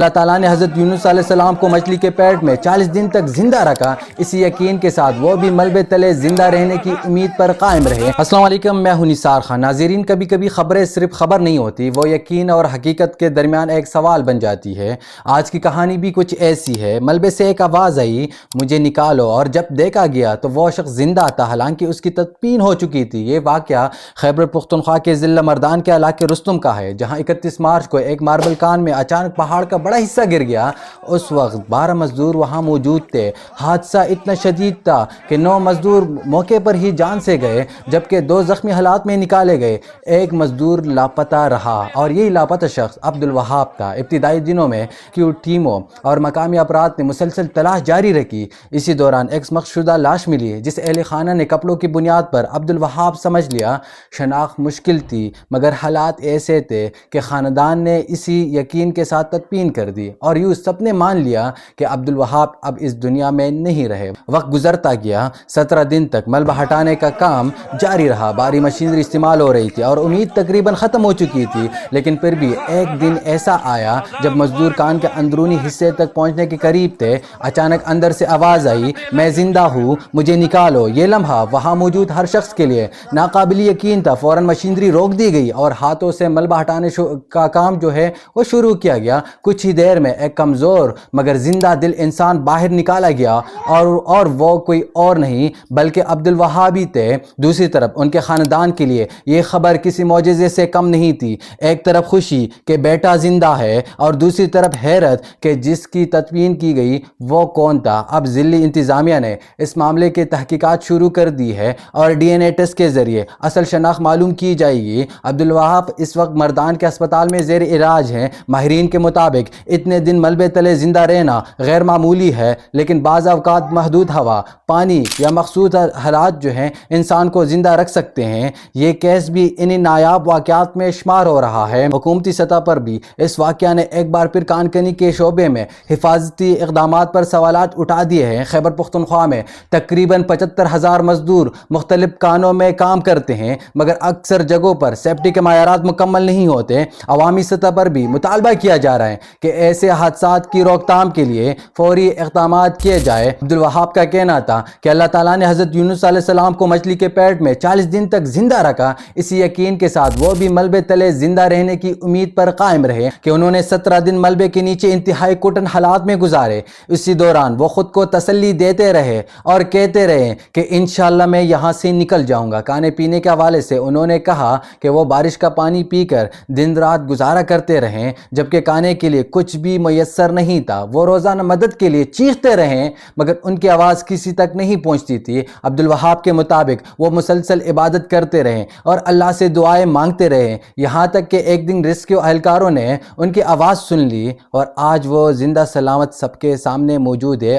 اللہ تعالیٰ نے حضرت یونس علیہ السلام کو مچھلی کے پیٹ میں 40 دن تک زندہ رکھا، اسی یقین کے ساتھ وہ بھی ملبے تلے زندہ رہنے کی امید پر قائم رہے۔ السلام علیکم، میں ہوں نثار خان۔ ناظرین، کبھی کبھی خبریں صرف خبر نہیں ہوتی، وہ یقین اور حقیقت کے درمیان ایک سوال بن جاتی ہے۔ آج کی کہانی بھی کچھ ایسی ہے۔ ملبے سے ایک آواز آئی، مجھے نکالو، اور جب دیکھا گیا تو وہ شخص زندہ تھا، حالانکہ اس کی تدفین ہو چکی تھی۔ یہ واقعہ خیبر پختونخوا کے ضلع مردان کے علاقے رستم کا ہے، جہاں 31 مارچ کو ایک ماربل کان میں اچانک پہاڑ کا بڑا حصہ گر گیا۔ اس وقت 12 مزدور وہاں موجود تھے۔ حادثہ اتنا شدید تھا کہ 9 مزدور موقع پر ہی جان سے گئے، جبکہ 2 زخمی حالات میں نکالے گئے۔ ایک مزدور لاپتہ رہا، اور یہی لاپتہ شخص عبدالوہاب تھا۔ ابتدائی دنوں میں ریسکیو ٹیموں اور مقامی افراد نے مسلسل تلاش جاری رکھی۔ اسی دوران ایک مخفی شدہ لاش ملی، جس اہل خانہ نے کپڑوں کی بنیاد پر عبدالوہاب سمجھ لیا۔ شناخت مشکل تھی، مگر حالات ایسے تھے کہ خاندان نے اسی یقین کے ساتھ تدفین کر دی، اور یوں سب نے مان لیا کہ عبدالوہاب اب اس دنیا میں نہیں رہے۔ وقت گزرتا گیا، 17 دن تک ملبہ ہٹانے کا کام جاری رہا۔ بھاری مشینری استعمال ہو رہی تھی اور امید تقریباً ختم ہو چکی تھی، لیکن پھر بھی ایک دن ایسا آیا جب مزدور کان کے اندرونی حصے تک پہنچنے کے قریب تھے۔ اچانک اندر سے آواز آئی، میں زندہ ہوں، مجھے نکالو۔ یہ لمحہ وہاں موجود ہر شخص کے لیے ناقابل یقین تھا۔ فوراً مشینری روک دی گئی اور ہاتھوں سے ملبہ ہٹانے کا کام جو ہے وہ شروع کیا گیا۔ کچھ ہی دیر میں ایک کمزور مگر زندہ دل انسان باہر نکالا گیا، اور وہ کوئی اور نہیں بلکہ عبدالوہاب ہی تھے۔ دوسری طرف ان کے خاندان کے لیے یہ خبر کسی معجزے سے کم نہیں تھی۔ ایک طرف خوشی کہ بیٹا زندہ ہے، اور دوسری طرف حیرت کہ جس کی تدفین کی گئی وہ کون تھا۔ اب ضلعی انتظامیہ نے اس معاملے کی تحقیقات شروع کر دی ہے، اور DNA ٹیسٹ کے ذریعے اصل شناخت معلوم کی جائے گی۔ عبدالوہاب اس وقت مردان کے ہسپتال میں زیر علاج ہیں۔ ماہرین کے مطابق اتنے دن ملبے تلے زندہ رہنا غیر معمولی ہے، لیکن بعض اوقات محدود ہوا، پانی یا مخصوص حالات جو ہیں انسان کو زندہ رکھ سکتے ہیں۔ یہ کیس بھی انہی نایاب واقعات میں شمار ہو رہا ہے۔ حکومتی سطح پر بھی اس واقعہ نے ایک بار پھر کان کنی کے شعبے میں حفاظتی اقدامات پر سوالات اٹھا دیے ہیں۔ خیبر پختونخوا میں تقریباً 75,000 مزدور مختلف کانوں میں کام کرتے ہیں، مگر اکثر جگہوں پر سیفٹی کے معیارات مکمل نہیں ہوتے۔ عوامی سطح پر بھی مطالبہ کیا جا رہا ہے کہ ایسے حادثات کی روک تھام کے لیے فوری اقدامات کیے جائے۔ عبدالوہاب کا کہنا تھا کہ اللہ تعالیٰ نے حضرت یونس علیہ السلام کو مچھلی کے پیٹ میں 40 دن تک زندہ رکھا، اسی یقین کے ساتھ وہ بھی ملبے تلے زندہ رہنے کی امید پر قائم رہے کہ انہوں نے 17 دن ملبے کے نیچے انتہائی کٹن حالات میں گزارے۔ اسی دوران وہ خود کو تسلی دیتے رہے اور کہتے رہے کہ انشاءاللہ میں یہاں سے نکل جاؤں گا۔ کھانے پینے کے حوالے سے انہوں نے کہا کہ وہ بارش کا پانی پی کر دن رات گزارا کرتے رہے، جبکہ کھانے کے لیے کچھ بھی میسر نہیں تھا۔ وہ روزانہ مدد کے لیے چیختے رہے، مگر ان کی آواز کسی تک نہیں پہنچتی تھی۔ عبدالوہاب کے مطابق وہ مسلسل عبادت کرتے رہے اور اللہ سے دعائیں مانگتے رہے، یہاں تک کہ ایک دن ریسکیو اہلکاروں نے ان کی آواز سن لی، اور آج وہ زندہ سلامت سب کے سامنے موجود ہے۔